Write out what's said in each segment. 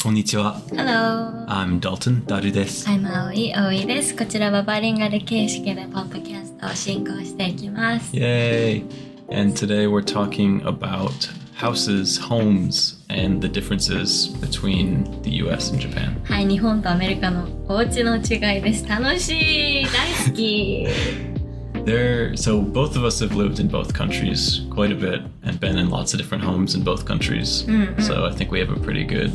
こんにちは。Hello. I'm Dalton, ダルです。I'm Aoi です。こちらはバイリンガル形式でポッドキャストを進行していきます。Yay! And today we're talking about houses, homes, and the differences between the U.S. and Japan. はい、日本とアメリカのお家の違いです。楽しい、大好き。So both of us have lived in both countries quite a bit and been in lots of different homes in both countries. So I think we have a pretty good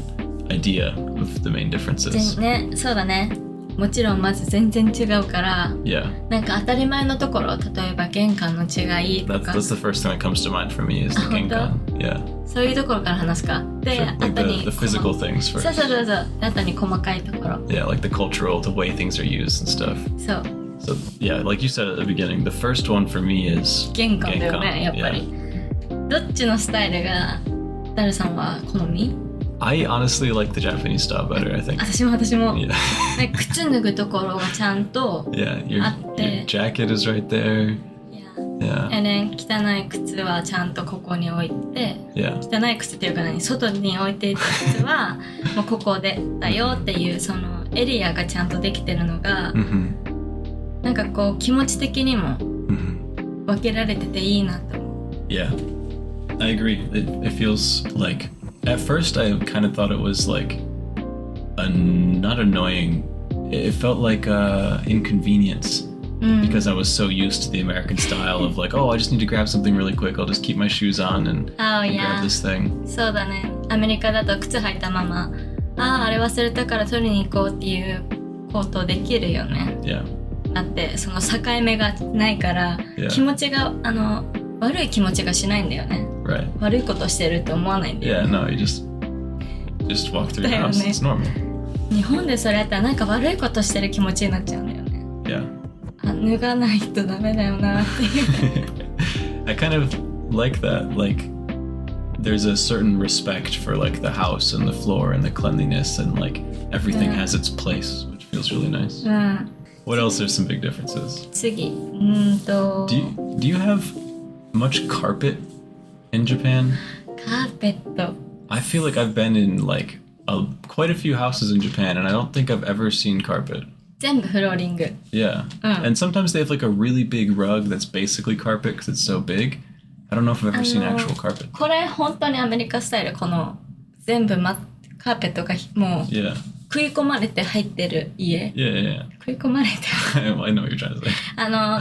idea of the main differences. ね、そうだね。もちろんまず全然違うから、Yeah. なんか当たり前のところ、例えば玄関の違いとか。That's the first thing that comes to mind for me is the 玄関。Yeah. そういうところから話すか。で、Sure, like 後に the physical things first. そう。後に細かいところ。Yeah, like the cultural, the way things are used and stuff. そう。So yeah, like you said at the beginning, the first one for me is 玄関だよね、やっぱり。どっちのスタイルがダルさんは好み？ I honestly like the Japanese style better, I think. 私も。Yeah. 靴脱ぐところがちゃんと Yeah, your あって。jacket is right there. Yeah. Yeah. And then 汚い靴はちゃんとここに置いて、Yeah. 汚い靴っていうか外に置いていた靴はもうここでだよっていうそのエリアがちゃんとできてるのが、なんかこう気持ち的にも分けられてていいなと思う。Yeah, I agree. It feels like at first I kind of thought it was like not annoying. It felt like inconvenience because I was so used to the American style of like, oh, I just need to grab something really quick. I'll just keep my shoes on and grab this thing. そうだね。アメリカだと靴履いたまま、あれ忘れたから取りに行こうっていうことできるよね。Yeah. だってその境目がないから、気持ちが悪い気持ちがしないんだよね。Right. 悪いことしてるって思わないんだよね。Yeah, no, you just walk through the house. It's normal. 日本でそれやったらなんか悪いことしてる気持ちになっちゃうんだよね。Yeah. 脱がないとダメだよなっていう。I kind of like that. Like, there's a certain respect for like the house and the floor and the cleanliness and like everything has its place, which feels really nice. What else are some big differences? 次。Do you have much carpet in Japan? カーペット。I feel like I've been in like quite a few houses in Japan and I don't think I've ever seen carpet. 全部フローリング。Yeah. And sometimes they have like a really big rug that's basically carpet because it's so big. I don't know if I've ever seen actual carpet. これ本当にアメリカスタイル。この全部カーペットがもう食い込まれて入ってる家。Yeah. 食い込まれてI know what you're trying to say.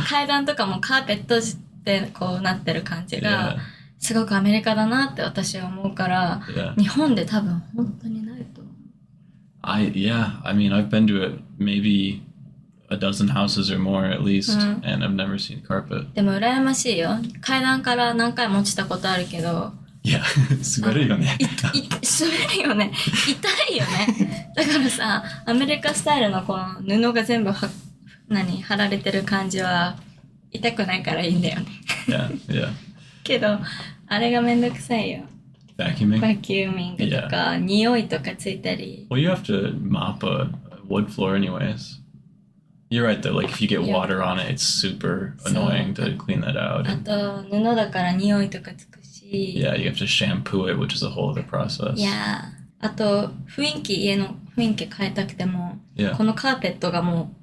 階段とかもカーペットでこうなってる感じがすごくアメリカだなって私は思うから、日本で多分本当にないと思う。I mean, I've been to it maybe a dozen houses or more at least, and I've never seen carpet. でも羨ましいよ。階段から何回も落ちたことあるけど。Yeah, 滑るよね。滑るよね。痛いよね。だからさ、アメリカスタイルのこの布が全部貼られてる感じは痛くないからいいんだよね。Yeah. けど、あれがめんどくさいよ。Vacuuming? バキューミングとか、匂いとかついたり。Well, you have to mop a wood floor anyways. You're right though, like if you get water on it, it's super annoying to clean that out. あと、布だから匂いとかつくし。Yeah, you have to shampoo it, which is a whole other process. Yeah. あと、家の雰囲気変えたくても、このカーペットがもう。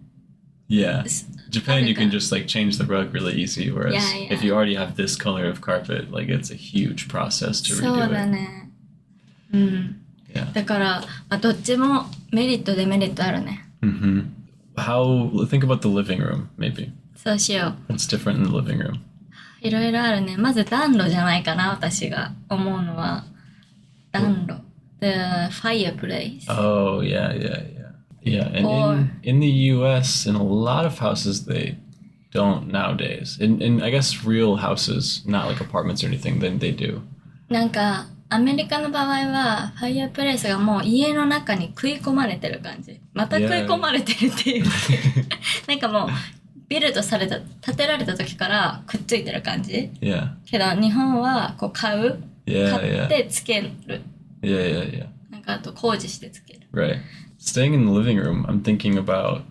Yeah. Japan, you can just like change the rug really easy, whereas if you already have this color of carpet, like it's a huge process to redo it. そうだね。Yeah. だから、どっちもメリットデメリットあるね。Think about the living room, maybe. そうしよう。What's different in the living room? いろいろあるね。まず暖炉じゃないかな、私が思うのは。暖炉。The fireplace. Oh, yeah. Yeah, and in the U.S., in a lot of houses, they don't nowadays. In I guess real houses, not like apartments or anything, then they do. なんか、アメリカの場合は、ファイアプレイスがもう家の中に食い込まれてる感じ。また食い込まれてるっていう。なんかもう、建てられた時からくっついてる感じ。けど、日本はこう買ってつける。Yeah. なんかあと工事してつける。Right. Staying in the living room, I'm thinking about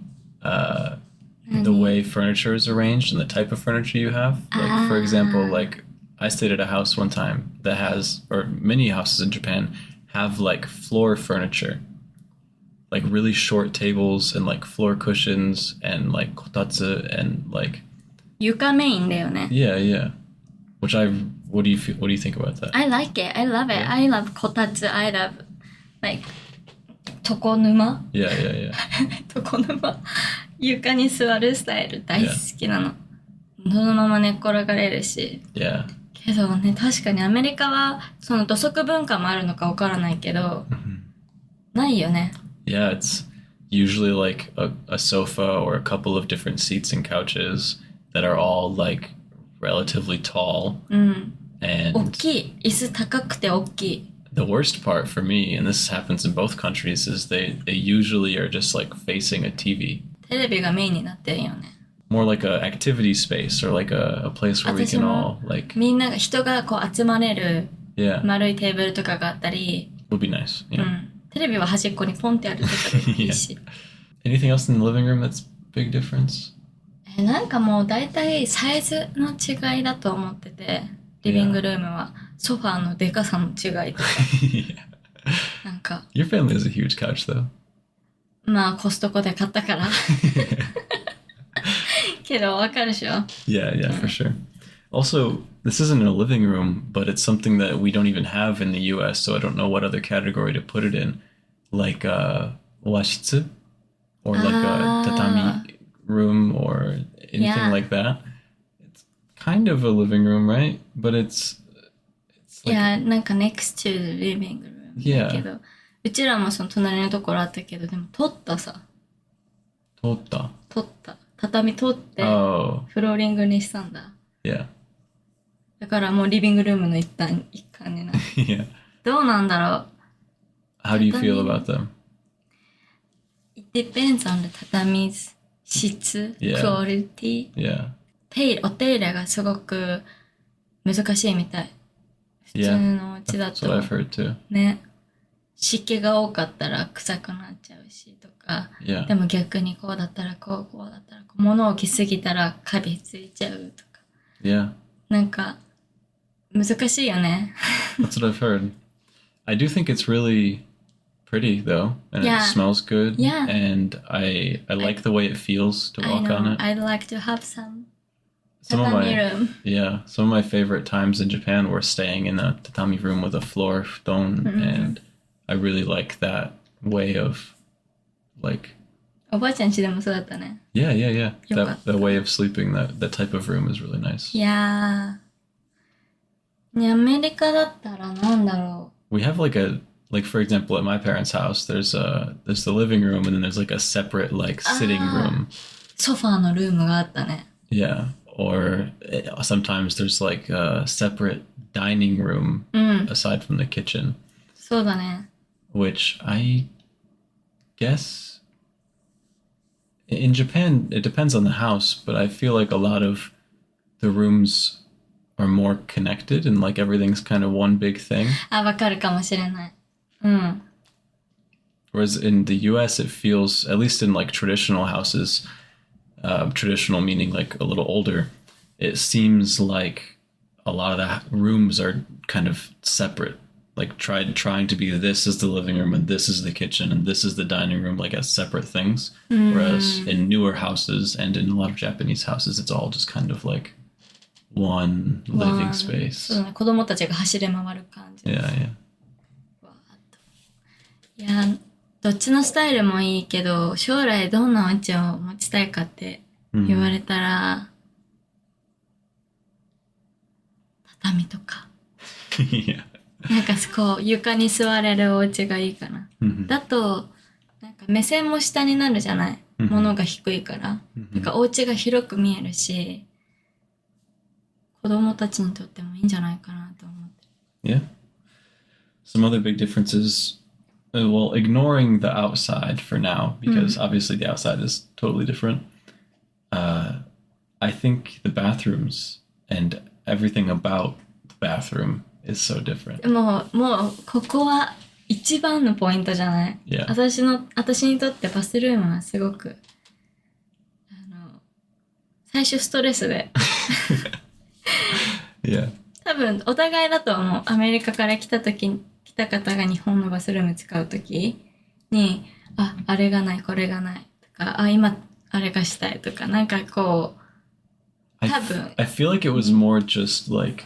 the way furniture is arranged and the type of furniture you have. Like, for example, like I stayed at a house one time that has, or many houses in Japan have like floor furniture, like really short tables and like floor cushions and like kotatsu and like 床メインだよね。yeah. Which what do you think about that? I like it. I love it. Yeah. I love こたつ。I love like 床沼 Yeah. 床沼床に座るスタイル大好きなの。そのまま寝っ転がれるし。Yeah. けどね、確かにアメリカはその土足文化もあるのかわからないけど、ないよね。Yeah, it's usually like a sofa or a couple of different seats and couches that are all like relatively tall. And 大きい。椅子高くて大きい。the worst part for me, and this happens in both countries, is they usually are just like facing a TV. テレビがメインになってるよね。More like a activity space or like a place where we can all like みんなが人がこう集まれる yeah 丸いテーブルとかがあったり、would be nice. Yeah. テレビは端っこにポンってあるとかでもいいし。Anything else in the living room that's big difference? なんかもう大体サイズの違いだと思ってて、リビングルームはソファーのでかさの違いとか。Yeah. なんか Your family has a huge couch though. まあコストコで買ったから。けどわかるでしょ Yeah, for sure. Also, this isn't a living room, but it's something that we don't even have in the U.S., so I don't know what other category to put it in. Like washitsu or like a tatami room or anything like that. It's kind of a living room, right? But it's いや、なんか next to the living room だけど、うちらもその隣のところあったけど、でも取ったさ。取った。畳取って、フローリングにしたんだ。Yeah. だからもうリビングルームの一環になる。Yeah. どうなんだろう How do you feel about them? It depends on the 畳質、quality. Yeah. お手入れがすごく難しいみたい。普通のお家だと。That's what I've heard too. ね。湿気が多かったら臭くなっちゃうしとか。Yeah. でも逆にこうだったらこうだったらこう。物を置きすぎたらカビついちゃうとか。Yeah. なんか難しいよね。That's what I've heard. I do think it's really pretty though, and Yeah. it smells good. Yeah. And I like the way it feels to walk on it. I'd like to have some Some of tatami my room. some of my favorite times in Japan were staying in a tatami room with a floor futon, and I really like that way of like. おばあちゃん家でもそうだったね。Yeah. よかった。 That way of sleeping, that type of room is really nice. いやー。ね、アメリカだったらなんだろう。We have like for example, at my parents' house, there's the living room and then there's like a separate like sitting room. ソファーのルームがあったね。Yeah. Or sometimes there's like a separate dining room aside from the kitchen. そうだね。 Which I guess in Japan, it depends on the house, but I feel like a lot of the rooms are more connected and like everything's kind of one big thing. あ、わかるかもしれない。Whereas in the U.S., it feels, at least in like traditional houses, traditional meaning like a little older, it seems like a lot of the rooms are kind of separate. Like trying to be, this is the living room and this is the kitchen and this is the dining room, like as separate things. Whereas in newer houses and in a lot of Japanese houses, it's all just kind of like one living space. そうだね。子供たちが走り回る感じ。Yeah. いや、どっちのスタイルもいいけど、将来どんなお家を持ちたいかって言われたら、畳とか。Yeah. なんかこう床に座れるお家がいいかな。だと、なんか目線も下になるじゃない。物が低いから。なんかお家が広く見えるし、子供たちにとってもいいんじゃないかなと思って。Yeah. Some other big differences, well, ignoring the outside for now, because obviously the outside is totally different. I think the bathrooms and everything about the bathroom is so different. もうここは一番のポイントじゃない。Yeah. 私にとってバスルームはすごく最初ストレスで。Yeah. 多分お互いだと思う。アメリカから来たた方が日本のバスルーム使うときに、あれがない、これがないとか、今あれがしたいとか、なんかこう、多分。I feel like it was more just like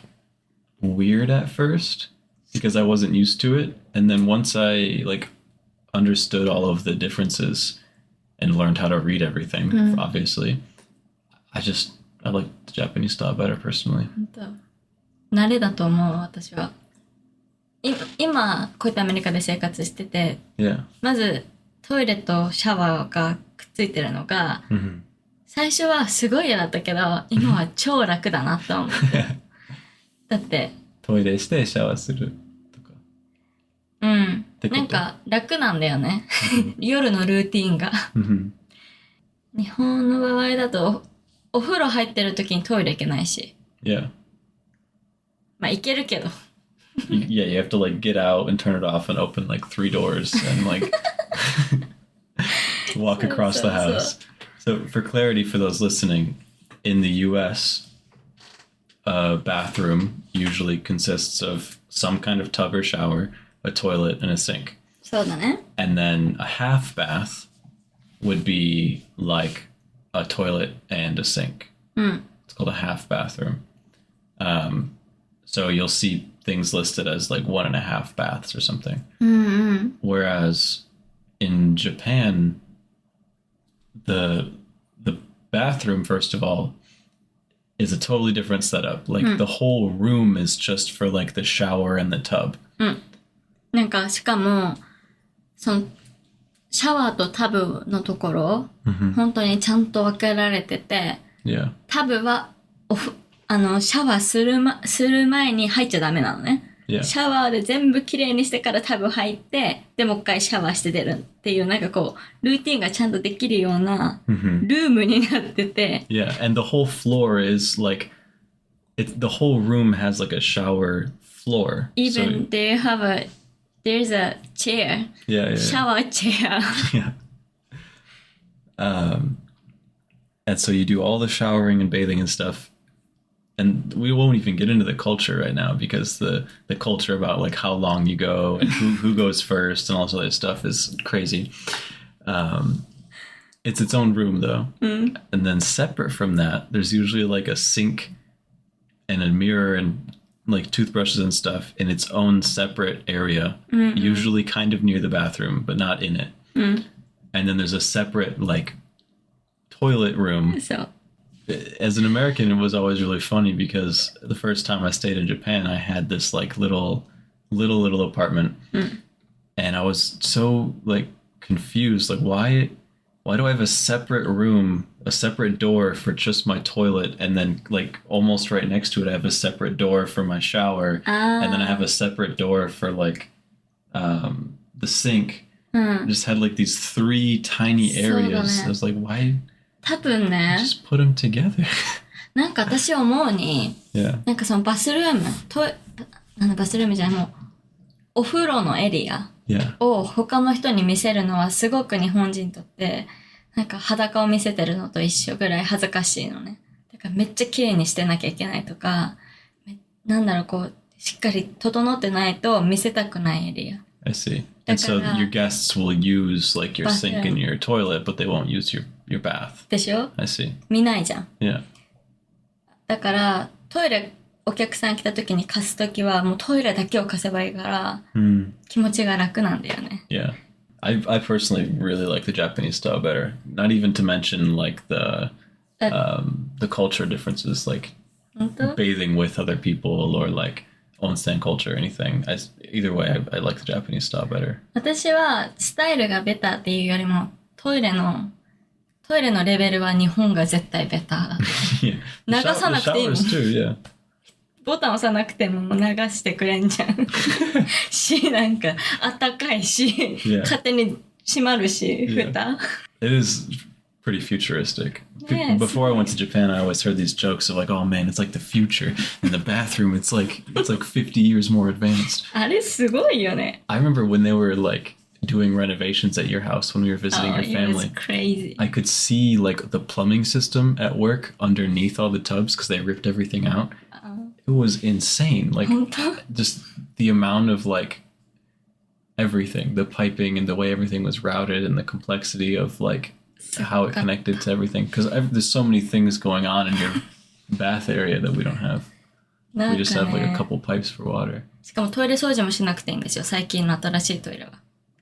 weird at first because I wasn't used to it. And then once I like understood all of the differences and learned how to read everything, obviously, I like the Japanese style better personally. 本当。慣れだと思う、私は。今、こうやってアメリカで生活してて、Yeah. まずトイレとシャワーがくっついてるのが、最初はすごい嫌だったけど、今は超楽だなと思って。だって、トイレしてシャワーするとか。うん。なんか楽なんだよね。夜のルーティーンが。日本の場合だと、お風呂入ってる時にトイレ行けないし。Yeah. まあ行けるけど。Yeah, you have to like get out and turn it off and open like 3 doors and like walk across the house. So for clarity for those listening, in the U.S., a bathroom usually consists of some kind of tub or shower, a toilet, and a sink. そうだね。And then a half bath would be like a toilet and a sink. It's called a half bathroom. So you'll see things listed as like 1.5 baths or something. Whereas in Japan, the bathroom, first of all, is a totally different setup. Like the whole room is just for like the shower and the tub. なんかしかもそのシャワーとタブのところ、本当にちゃんと分けられてて、タブはシャワーする前に入っちゃダメなのね。シャワーで全部きれいにしてからタブ入って、でもう一回シャワーして出るっていう、なんかこう、ルーティンがちゃんとできるようなルームになってて。Yeah, and the whole floor is like, the whole room has like a shower floor. Even there's a chair. Yeah. Shower chair. Yeah. And so you do all the showering and bathing and stuff. And we won't even get into the culture right now because the culture about like how long you go and who goes first and all this other stuff is crazy. It's its own room though. And then separate from that, there's usually like a sink and a mirror and like toothbrushes and stuff in its own separate area, usually kind of near the bathroom, but not in it. And then there's a separate like toilet room. So. As an American, it was always really funny because the first time I stayed in Japan, I had this like little apartment, and I was so like confused. Like, why do I have a separate room, a separate door for just my toilet, and then like almost right next to it, I have a separate door for my shower, and then I have a separate door for like the sink. I just had like these 3 tiny areas. I was like, why? 多分ね、just put them together. なんか私思うに、なんかそのバスルーム、バスルームじゃない、もうお風呂のエリアを他の人に見せるのはすごく日本人にとってなんか裸を見せてるのと一緒ぐらい恥ずかしいのね。だからめっちゃ綺麗にしてなきゃいけないとか、なんだろう、こうしっかり整ってないと見せたくないエリア。I see. And so your guests will use like your sink and your toilet, but they won't use your bath. でしょ? I see. 見ないじゃん。Yeah. だからトイレお客さん来た時に貸す時はもうトイレだけを貸せばいいから、気持ちが楽なんだよね。Yeah. I personally really like the Japanese style better. Not even to mention like the culture differences, like bathing with other people or like onsen culture or anything. Either way, I like the Japanese style better. 私はスタイルがベターっていうよりもトイレのレベルは日本が絶対ベターだ。Yeah. 流さなくていいもん。Too, yeah. ボタン押さなくても流してくれんじゃん。し、なんかあったかいし、勝手に閉まるし、蓋。It is pretty futuristic. Yes. Before I went to Japan, I always heard these jokes of like, oh man, it's like the future. In the bathroom, it's like 50 years more advanced. あれすごいよね。I remember when they were like doing renovations at your house when we were visiting your family. It was crazy. I could see like the plumbing system at work underneath all the tubs because they ripped everything out. It was insane. Like just the amount of like everything, the piping and the way everything was routed and the complexity of like how it connected to everything. Because there's so many things going on in your bath area that we don't have. We just have like a couple pipes for water. しかもトイレ掃除もしなくていいんですよ、最近の新しいトイレは。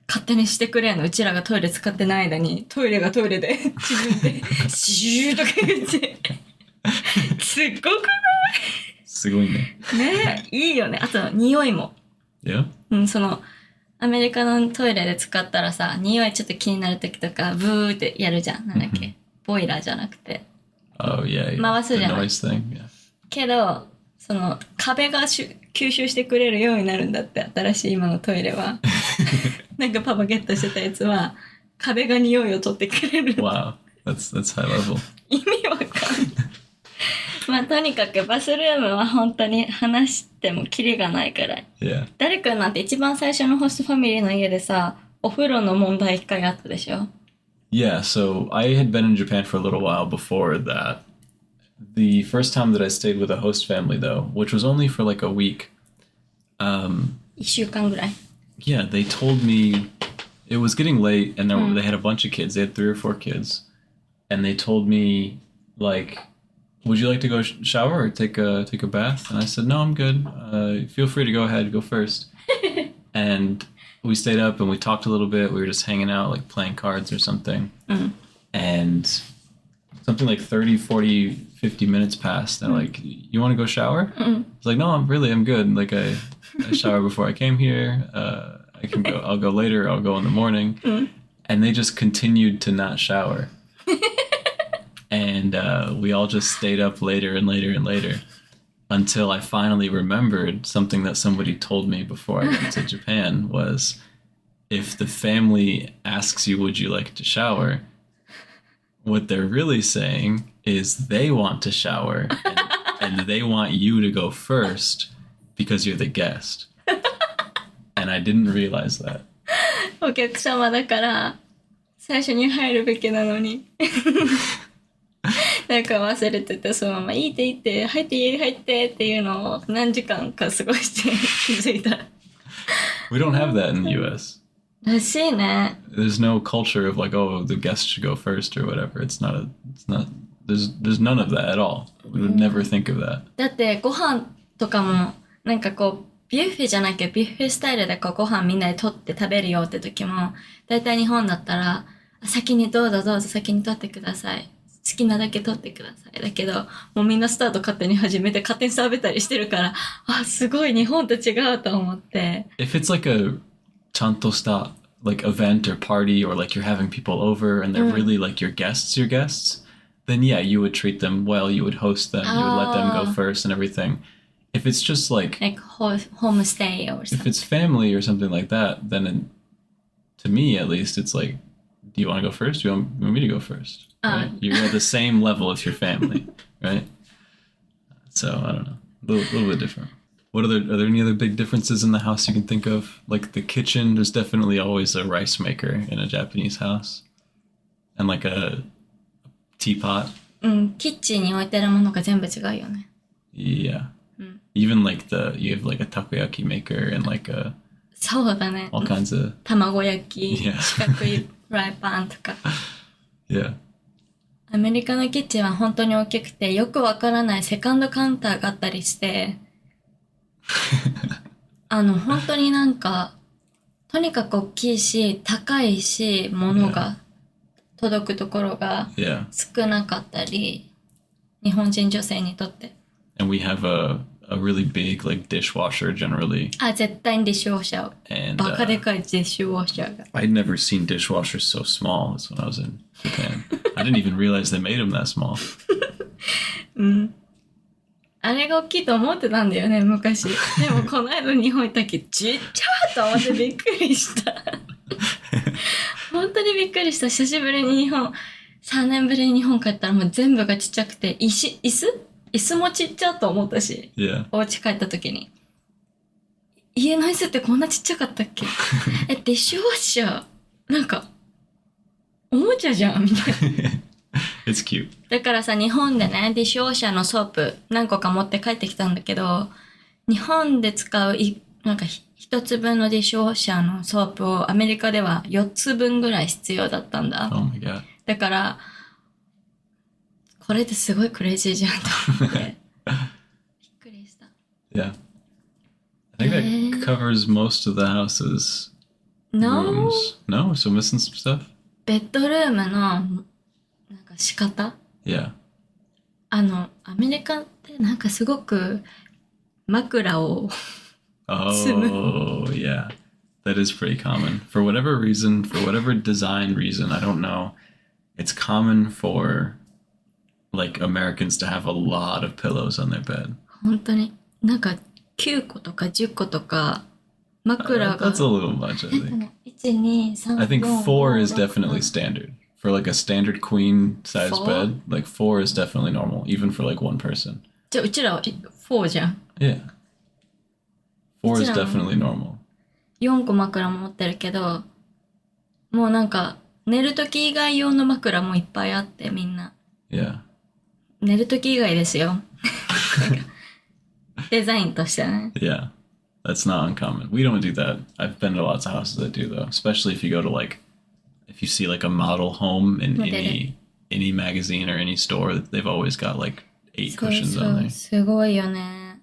勝手にしてくれんの。うちらがトイレ使ってない間に、トイレがトイレで自分でシューとか言って。すっごくない？すごいね。ねえ、いいよね。あと、匂いも。Yeah? うん、アメリカのトイレで使ったらさ、匂いちょっと気になるときとか、ブーってやるじゃん。なんだっけ。ボイラーじゃなくて。Oh, yeah. 回すじゃない。The noise thing, yeah. けど、壁が吸収してくれるようになるんだって、新しい今のトイレは。なんかパパゲットしてたやつは、壁が匂いを取ってくれる。Wow, that's high level. 意味わかんない。まあとにかくバスルームは本当に話してもキリがないから。Yeah. 誰かなんて一番最初のホストファミリーの家でさ、お風呂の問題一回あったでしょ？ Yeah, so I had been in Japan for a little while before that. The first time that I stayed with a host family, though, which was only for like a week, 一週間ぐらい。Yeah, they told me it was getting late and they had a bunch of kids. They had 3 or 4 kids. And they told me, like, would you like to go shower or take a bath? And I said, no, I'm good. Feel free to go ahead, go first. And we stayed up and we talked a little bit. We were just hanging out, like playing cards or something. And something like 30, 40, 50 minutes passed. And like, you want to go shower? I was like, no, I'm good. Like I showered before I came here. I can go. I'll go later. I'll go in the morning. And they just continued to not shower. And we all just stayed up later and later and later until I finally remembered something that somebody told me before I went to Japan was if the family asks you, would you like to shower? What they're really saying is they want to shower and they want you to go first because you're the guest. And I didn't realize that. お客様だから最初に入るべきなのになんか忘れてて、そのままいいって入って家に入ってっていうのを何時間か過ごして気づいた。We don't have that in the U.S. らしいね。There's no culture of like, oh, the guest should go first or whatever. It's not, there's none of that at all. We would never think of that. だってご飯とかもなんかこうビュッフェじゃなきゃビュッフェスタイルでこうご飯みんなで取って食べるよって時も、だいたい日本だったら先にどうぞ先に取ってください。好きなだけ取ってください。だけど、もうみんなスタート勝手に始めて勝手に食べたりしてるから、あ、すごい日本と違うと思って。If it's like a ちゃんとした like event or party or like you're having people over and they're really like your guests, then yeah, you would treat them well, you would host them, you would let them go first and everything. If it's just like homestay or something. If it's family or something like that, then to me at least, it's like, do you want to go first? Do you want me to go first? Right? You're at the same level as your family, right? So I don't know, a little bit different. Are there any other big differences in the house you can think of? Like the kitchen, there's definitely always a rice maker in a Japanese house, and like a teapot. キッチンに置いてるものが全部違うよね。Yeah. Even like you have like a takoyaki maker and like a そうだね。 all kinds of 卵焼き、Yeah. 四角いフライパンとか。Yeah. アメリカのキッチンは本当に大きくて、よくわからないセカンドカウンターがあったりして、本当になんか、とにかく大きいし、高いし、物が届くところが少なかったり、日本人女性にとって。And we have a really big like dishwasher generally. あ、絶対にディッシュウォッシャー。 And バカでかいディッシュウォッシャーが。I'd never seen dishwashers so small as when I was in Japan. I didn't even realize they made them that small. あれが大きいと思ってたんだよね、昔。でもこの間日本行った時、ちっちゃーと思ってびっくりした。本当にびっくりした。久しぶりに3年ぶりに日本帰ったらもう全部がちっちゃくて、椅子もちっちゃと思ったし、Yeah. お家帰った時に。家の椅子ってこんなちっちゃかったっけ？ディッシュウォッシャー、なんか、おもちゃじゃんみたいな。It's cute. だからさ、日本でね、ディッシュウォッシャーのソープ何個か持って帰ってきたんだけど、日本で使うなんか1つ分のディッシュウォッシャーのソープをアメリカでは4つ分ぐらい必要だったんだ。Oh my god. だから、これってすごいクレイジーじゃんと思って。びっくりした。Yeah. I think that covers most of the house's No? rooms. No? So missing some stuff? ベッドルームのなんか仕方 Yeah. アメリカってなんかすごく枕を Oh, yeah. That is pretty common. For whatever reason, for whatever design reason, I don't know. It's common for like Americans to have a lot of pillows on their bed. 本当になんか9個とか10個とか枕が That's a little much, I think. 1、2、3、I think 4 is 5、6 definitely standard. For like a standard queen size Four? bed, like 4 is definitely normal, even for like one person. じゃあうちらは4じゃん。Yeah. 4 is うちらも definitely normal. 4個枕持ってるけど、もうなんか寝るとき以外用の枕もいっぱいあってみんな。Yeah. 寝るとき以外ですよ。デザインとしてね。Yeah. That's not uncommon. We don't do that. I've been to lots of houses that do though, especially if you go to like, if you see like a model home in any magazine or any store, they've always got like 8 cushions on there. すごいよね。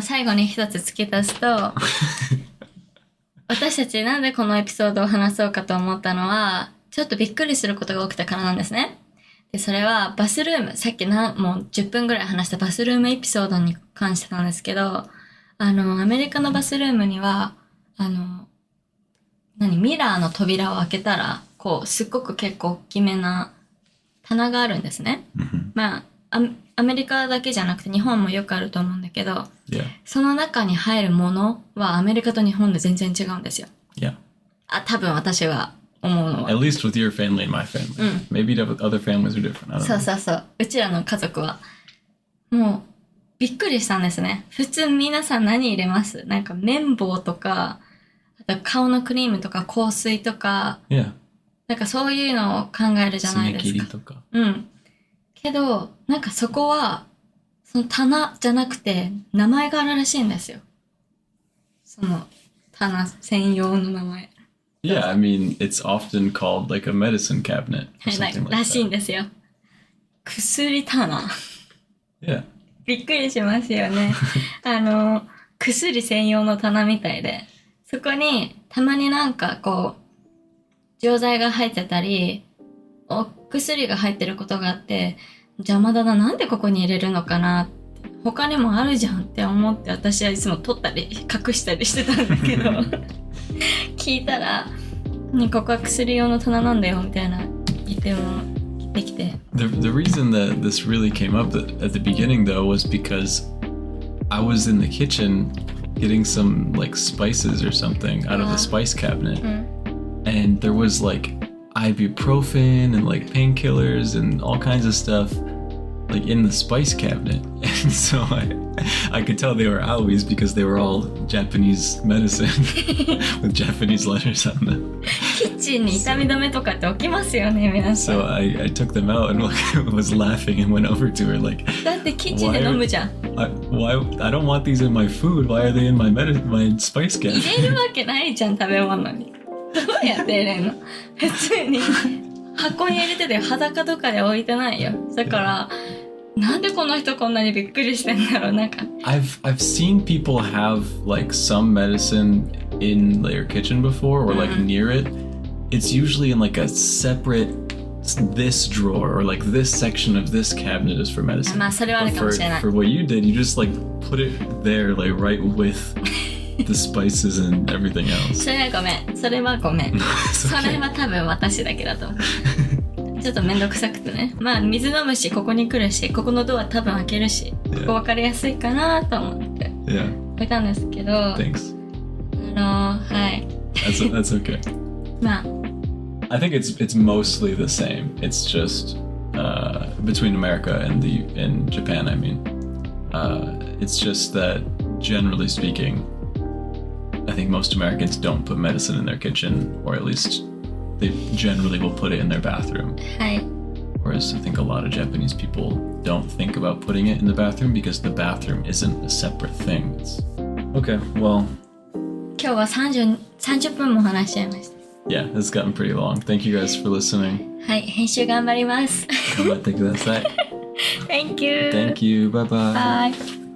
最後に一つ付け足すと、私たちなんでこのエピソードを話そうかと思ったのは、ちょっとびっくりすることが起きたからなんですね。で、それはバスルーム、さっきもう10分ぐらい話したバスルームエピソードに関してなんですけど、アメリカのバスルームには、ミラーの扉を開けたら、こう、すっごく結構大きめな棚があるんですね。まあ、アメリカだけじゃなくて日本もよくあると思うんだけど、Yeah. その中に入るものはアメリカと日本で全然違うんですよ。Yeah. 多分私が思うのは。At least with your family and my family. Maybe other families are different. I don't そう know. そうそう。うちらの家族は。もう、びっくりしたんですね。普通皆さん何入れます？なんか綿棒とか、あと顔のクリームとか香水とか、Yeah. なんかそういうのを考えるじゃないですか。爪切りとか。うん。けど、なんかそこは、その棚じゃなくて、名前があるらしいんですよ。その棚専用の名前。Yeah, I mean, it's often called like a medicine cabinet は or い、なん something か like らしいん that. ですよ。薬棚。Yeah. びっくりしますよね。薬専用の棚みたいで、そこにたまになんかこう、錠剤が入ってたり、お薬が入ってることがあって、邪魔だな、なんでここに入れるのかなって、他にもあるじゃんって思って私はいつも取ったり隠したりしてたんだけど、聞いたら、ね、ここは薬用の棚なんだよみたいな言ってもできて。The reason that this really came up at the beginning though was because I was in the kitchen getting some like spices or something out of the spice cabinet, and there was like ibuprofen and like painkillers and all kinds of stuff like in the spice cabinet. And so I could tell they were Aoi's because they were all Japanese medicine with Japanese letters on them. キッチンに痛み止めとかって起きますよね、皆さん。 So I took them out and was laughing and went over to her like, だってキッチンで飲むじゃん。I don't want these in my food. Why are they in my spice 入 cabinet? れるわけないじゃん、食べ物に。どうやって入れるの？普通に箱に入れてて裸とかで置いてないよ。だから、なんでこの人こんなにびっくりしてんだろう、なんか。I've seen people have like some medicine in their kitchen before or like near it. It's usually in like a separate this drawer or like this section of this cabinet is for medicine. まあそれはある But かもしれない。 for what you did, you just like put it there like right with the spices and everything else. それはごめん。それはごめん。それは多分私だけだと思う。ちょっとめんどくさくてね。まあ水飲むし、ここに来るし、ここのドア多分開けるし、ここ分かりやすいかなと思って Yeah. 置いたんですけど、Thanks. はい。That's okay. まあ、I think it's mostly the same. It's just between America and Japan. I mean, it's just that generally speaking, I think most Americans don't put medicine in their kitchen, or at least they generally will put it in their bathroom. はい。 Whereas I think a lot of Japanese people don't think about putting it in the bathroom because the bathroom isn't a separate thing. It's Okay, well, 今日は30分も話しちゃいました。yeah, it's gotten pretty long. Thank you guys for listening. はい、編集頑張ります。頑張ってください。Thank you. Thank you. Bye bye. Bye.